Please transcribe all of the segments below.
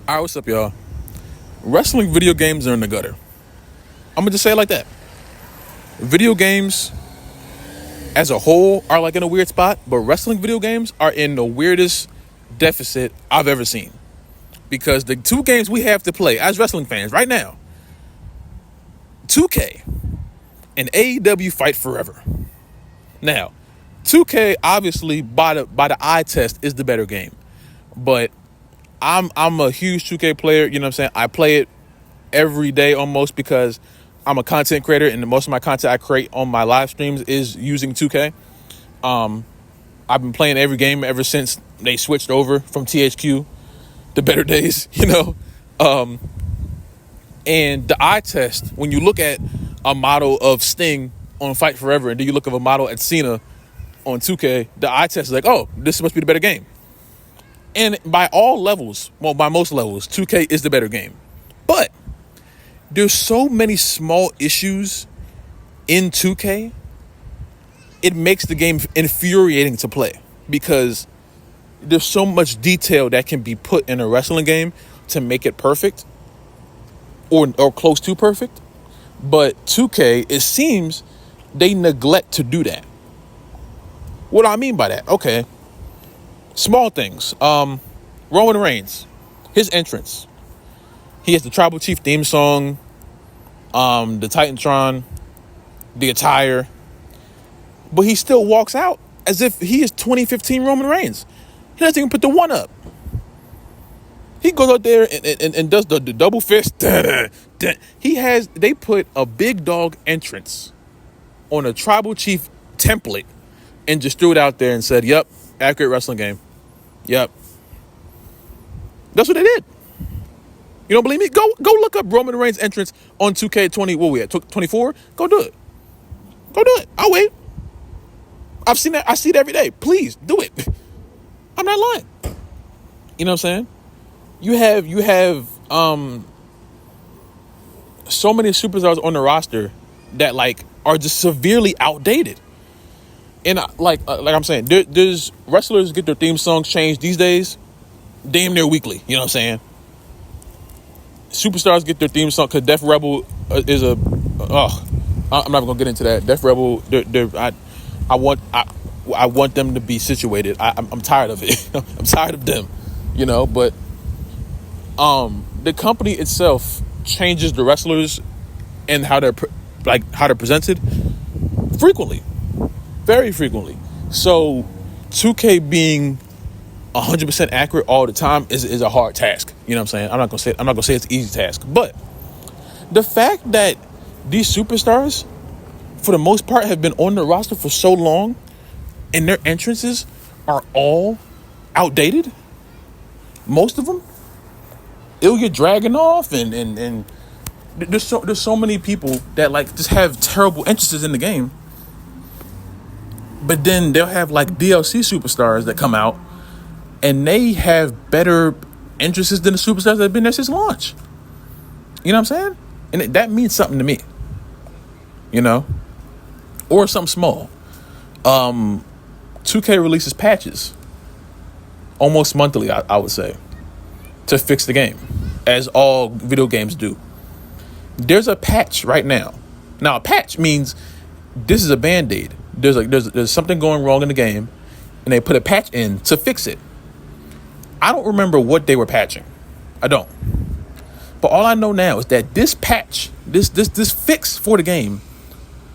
All right, what's up, y'all? Wrestling video games are in the gutter. I'm gonna just say it like that. Video games as a whole are like in a weird spot, but wrestling video games are in the weirdest deficit I've ever seen. Because the two games we have to play as wrestling fans right now, 2K and AEW Fight Forever. Now, 2K obviously by the eye test is the better game, but I'm a huge 2K player. You know what I'm saying? I play it every day almost because I'm a content creator and most of my content I create on my live streams is using 2K. I've been playing every game ever since they switched over from THQ to better days, and the eye test, when you look at a model of Sting on Fight Forever and then you look at a model at Cena on 2K, the eye test is like, oh, this must be the better game. And by all levels, well, by most levels, 2K is the better game. But there's so many small issues in 2K, it makes the game infuriating to play because there's so much detail that can be put in a wrestling game to make it perfect or close to perfect. But 2K, it seems they neglect to do that. What do I mean by that? Okay. Small things. Roman Reigns, his entrance. He has the Tribal Chief theme song, the Titantron, the attire. But he still walks out as if he is 2015 Roman Reigns. He doesn't even put the one up. He goes out there and does the double fist. They put a big dog entrance on a Tribal Chief template and just threw it out there and said, yep, accurate wrestling game. Yep. That's what they did. You don't believe me? Go look up Roman Reigns entrance on 2K20. What we at? 24? Go do it. Go do it. I'll wait. I've seen that. I see it every day. Please do it. I'm not lying. You know what I'm saying? You have so many superstars on the roster that like are just severely outdated. And like I'm saying, there's wrestlers get their theme songs changed these days, damn near weekly. You know what I'm saying? Superstars get their theme song because Def Rebel is a. I'm not gonna get into that. Def Rebel, I want them to be situated. I'm tired of it. I'm tired of them, But the company itself changes the wrestlers and how they're presented frequently, very frequently. So 2K being 100% accurate all the time is a hard task. You know what I'm saying? I'm not gonna say it's an easy task, but the fact that these superstars, for the most part, have been on the roster for so long, and their entrances are all outdated. Most of them, Ilya Dragunov, and there's so many people that like just have terrible entrances in the game. But then they'll have like DLC superstars that come out, and they have better entrances than the superstars that have been there since launch. You know what I'm saying? And that means something to me. Or something small. 2K releases patches almost monthly, I would say, to fix the game, as all video games do. There's a patch right now. Now, a patch means this is a band-aid. There's something going wrong in the game, and they put a patch in to fix it. I don't remember what they were patching. I don't. But all I know now is that this patch, this fix for the game,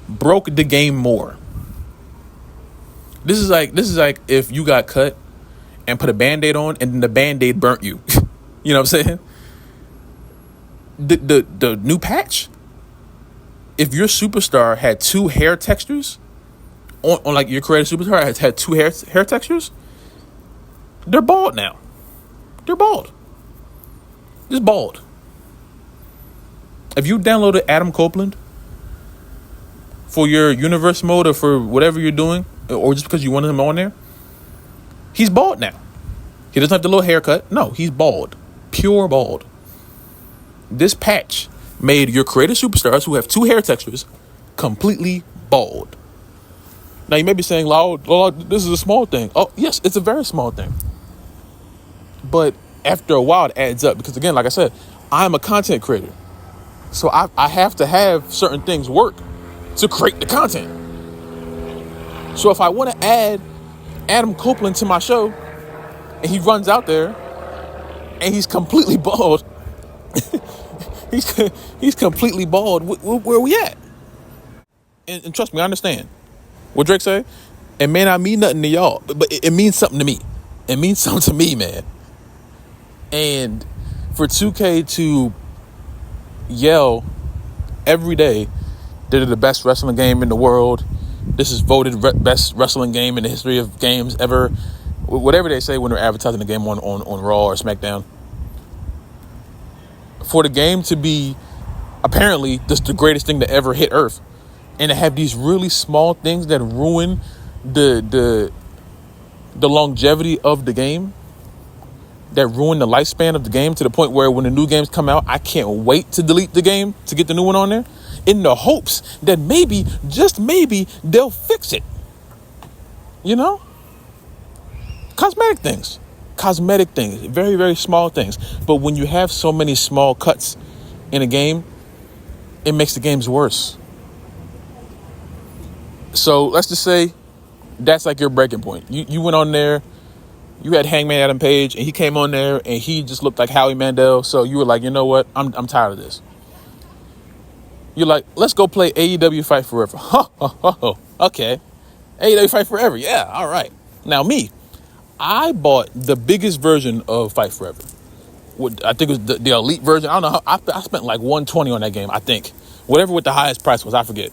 broke the game more. This is like if you got cut and put a band-aid on and then the band-aid burnt you. You know what I'm saying? The new patch, if your superstar had two hair textures on like your creative superstar had two hair textures, they're bald now. They're bald. Just bald. If you downloaded Adam Copeland for your universe mode or for whatever you're doing, or just because you wanted him on there, he's bald now. He doesn't have the little haircut. No, he's bald. Pure bald. This patch made your creative superstars who have two hair textures completely bald. Now, you may be saying, "Oh, this is a small thing." Oh, yes, it's a very small thing. But after a while it adds up, because again, like I said, I'm a content creator. So I have to have certain things work to create the content. So if I want to add Adam Copeland to my show and he runs out there and he's completely bald, he's completely bald, where we at? And trust me, I understand what Drake say. It may not mean nothing to y'all, but it means something to me. It means something to me, man. And for 2K to yell every day, they're the best wrestling game in the world. This is voted best wrestling game in the history of games ever. Whatever they say when they're advertising the game on Raw or SmackDown. For the game to be apparently just the greatest thing to ever hit Earth, and to have these really small things that ruin the longevity of the game, that ruin the lifespan of the game, to the point where when the new games come out, I can't wait to delete the game to get the new one on there, in the hopes that maybe, just maybe, they'll fix it. You know? Cosmetic things, very, very small things. But when you have so many small cuts in a game, it makes the games worse. So let's just say that's like your breaking point. You went on there, you had Hangman Adam Page, and he came on there and he just looked like Howie Mandel. So you were like, you know what? I'm tired of this. You're like, let's go play AEW Fight Forever. Okay. AEW Fight Forever. Yeah, all right. Now me, I bought the biggest version of Fight Forever. I think it was the elite version. I don't know. I spent like $120 on that game, I think. Whatever what the highest price was, I forget.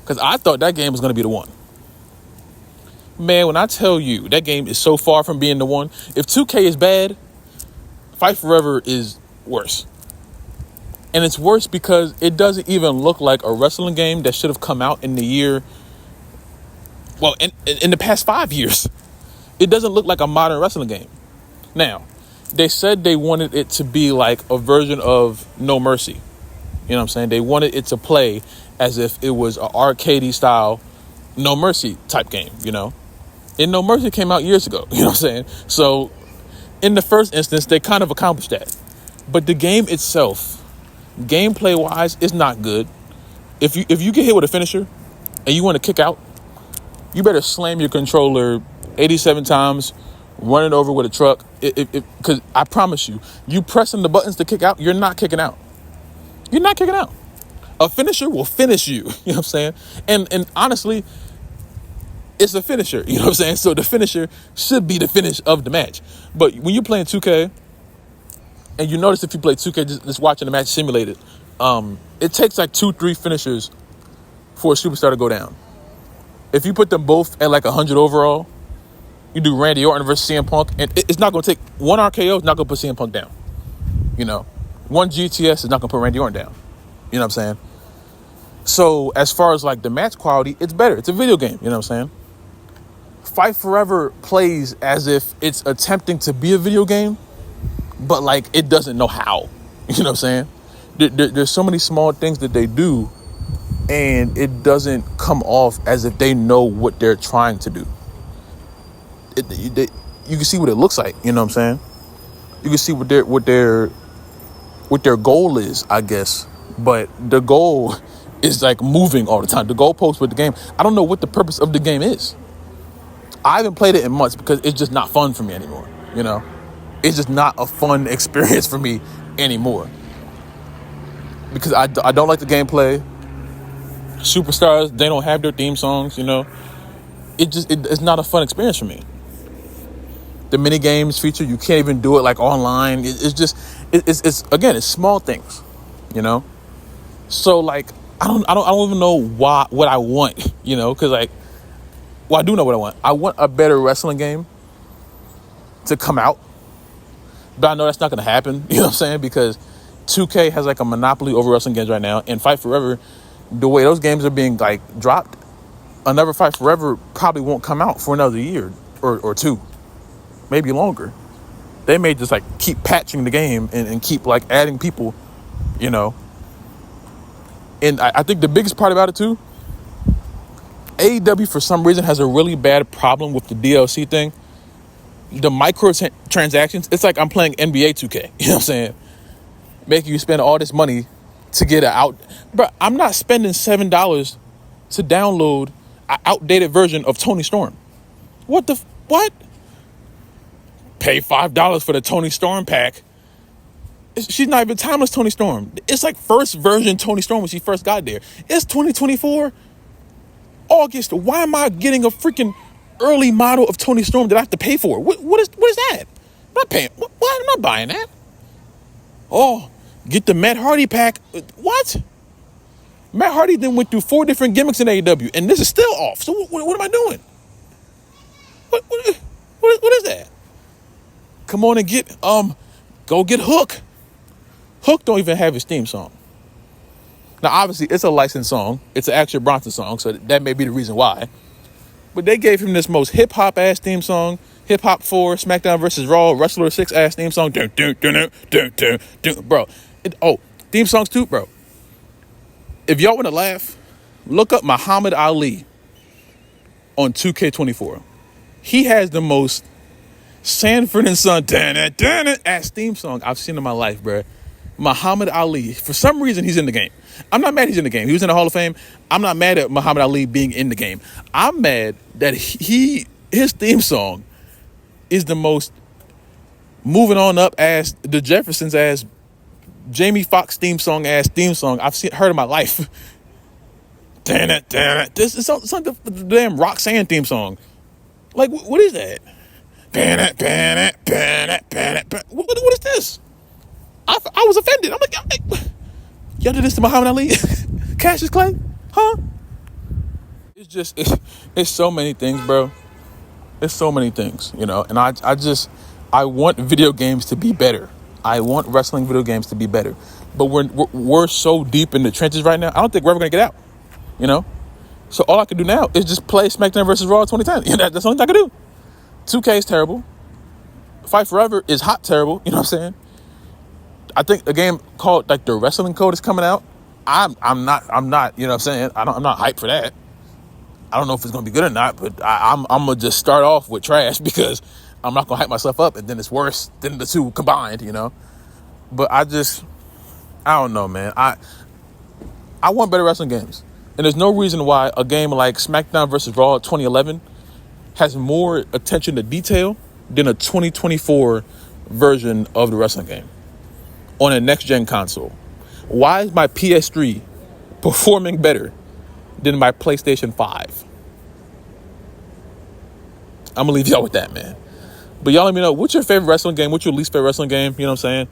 Because I thought that game was going to be the one. Man, when I tell you, that game is so far from being the one. If 2K is bad, Fight Forever is worse. And it's worse because it doesn't even look like a wrestling game that should have come out in the year, well, in the past 5 years. It doesn't look like a modern wrestling game. Now, they said they wanted it to be like a version of No Mercy. You know what I'm saying? They wanted it to play as if it was an arcadey style No Mercy type game, you know? And No Mercy came out years ago, you know what I'm saying? So in the first instance, they kind of accomplished that. But the game itself, gameplay wise, is not good. If you get hit with a finisher and you want to kick out, you better slam your controller 87 times, run it over with a truck. Because I promise you pressing the buttons to kick out, you're not kicking out. You're not kicking out. A finisher will finish you. You know what I'm saying? And honestly, it's a finisher. You know what I'm saying? So the finisher should be the finish of the match. But when you're playing 2K, and you notice if you play 2K, just watching the match simulated, it takes like 2-3 finishers for a superstar to go down. If you put them both at like 100 overall, you do Randy Orton versus CM Punk, and it's not going to take one RKO, is not going to put CM Punk down. You know, one GTS is not going to put Randy Orton down. You know what I'm saying? So as far as like the match quality, it's better. It's a video game. You know what I'm saying? Fight Forever plays as if it's attempting to be a video game, but like it doesn't know how. You know what I'm saying? There's so many small things that they do, and it doesn't come off as if they know what they're trying to do. You can see what it looks like. You know what I'm saying? You can see what their goal is, I guess. But the goal is like moving all the time. The goalpost with the game, I don't know what the purpose of the game is. I haven't played it in months because it's just not fun for me anymore. You know, it's just not a fun experience for me anymore. Because I don't like the gameplay. Superstars, they don't have their theme songs, you know. It's not a fun experience for me. The mini games feature, you can't even do it like online. It's again, it's small things, you know. So like, I don't even know what I want, you know, because like, well, I do know what I want. I want a better wrestling game to come out, but I know that's not going to happen. You know what I'm saying? Because 2K has like a monopoly over wrestling games right now, and Fight Forever, the way those games are being like dropped, another Fight Forever probably won't come out for another year or two, maybe longer. They may just like keep patching the game and keep like adding people, you know. And I think the biggest part about it too, AEW for some reason has a really bad problem with the DLC thing. the transactions, it's like I'm playing NBA 2K. You know what I'm saying? Making you spend all this money to get But I'm not spending $7 to download an outdated version of Tony Storm. What? Pay $5 for the Tony Storm pack. She's not even timeless Tony Storm. It's like first version Tony Storm when she first got there. It's 2024, August. Why am I getting a freaking early model of Tony Storm that I have to pay for? What is that? I'm not paying. What? I'm not buying that. Oh, get the Matt Hardy pack. What? Matt Hardy then went through 4 different gimmicks in AEW, and this is still off. So what am I doing? What is that? Come on and go get Hook. Hook don't even have his theme song. Now, obviously, it's a licensed song. It's an Action Bronson song, so that may be the reason why. But they gave him this most hip-hop ass theme song, Hip Hop 4, SmackDown vs. Raw, Wrestler 6 ass theme song. Bro. Theme songs too, bro. If y'all want to laugh, look up Muhammad Ali on 2K24. He has the most Sanford and Son ass theme song I've seen in my life, bro. Muhammad Ali. For some reason, he's in the game. I'm not mad he's in the game. He was in the Hall of Fame. I'm not mad at Muhammad Ali being in the game. I'm mad that his theme song is the most moving on up ass, the Jeffersons ass, Jamie Foxx theme song I've heard in my life. This is something the damn Roxanne theme song. Like, what is that? What is this? I was offended. I'm like, y'all did this to Muhammad Ali? Cassius Clay? Huh? It's so many things, bro. It's so many things, you know. And I want video games to be better. I want wrestling video games to be better. But we're so deep in the trenches right now. I don't think we're ever gonna get out, you know. So all I can do now is just play SmackDown vs. Raw 2010. You know, that's the only thing I can do. 2K is terrible. Fight Forever is hot terrible. You know what I'm saying? I think a game called like the Wrestling Code is coming out. I'm not. You know what I'm saying? I'm not hyped for that. I don't know if it's gonna be good or not, but I'm gonna just start off with trash because I'm not gonna hype myself up, and then it's worse than the two combined. You know. But I don't know, man. I want better wrestling games, and there's no reason why a game like SmackDown vs. Raw 2011 has more attention to detail than a 2024 version of the wrestling game on a next-gen console. Why is my PS3 performing better than my PlayStation 5? I'm gonna leave y'all with that, man. But y'all let me know, what's your favorite wrestling game? What's your least favorite wrestling game? You know what I'm saying?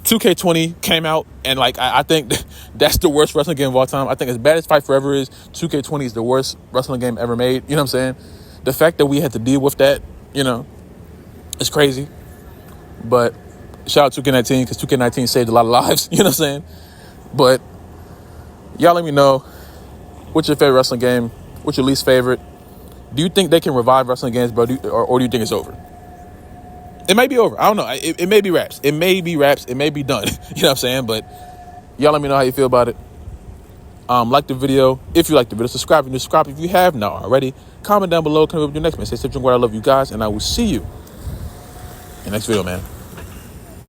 2K20 came out, and like I think that's the worst wrestling game of all time. I think as bad as Fight Forever is, 2K20 is the worst wrestling game ever made. You know what I'm saying? The fact that we had to deal with that, you know, it's crazy. But shout out to 2K19 because 2K19 saved a lot of lives. You know what I'm saying? But y'all let me know, what's your favorite wrestling game? What's your least favorite? Do you think they can revive wrestling games, bro? Or do you think it's over? It may be over. I don't know. It may be wraps. It may be wraps. It may be done. You know what I'm saying? But y'all let me know how you feel about it. Like the video if you like the video. Subscribe if you have not already. Comment down below. Come up with your next man. Stay safe, drink water. I love you guys, and I will see you in the next video, man.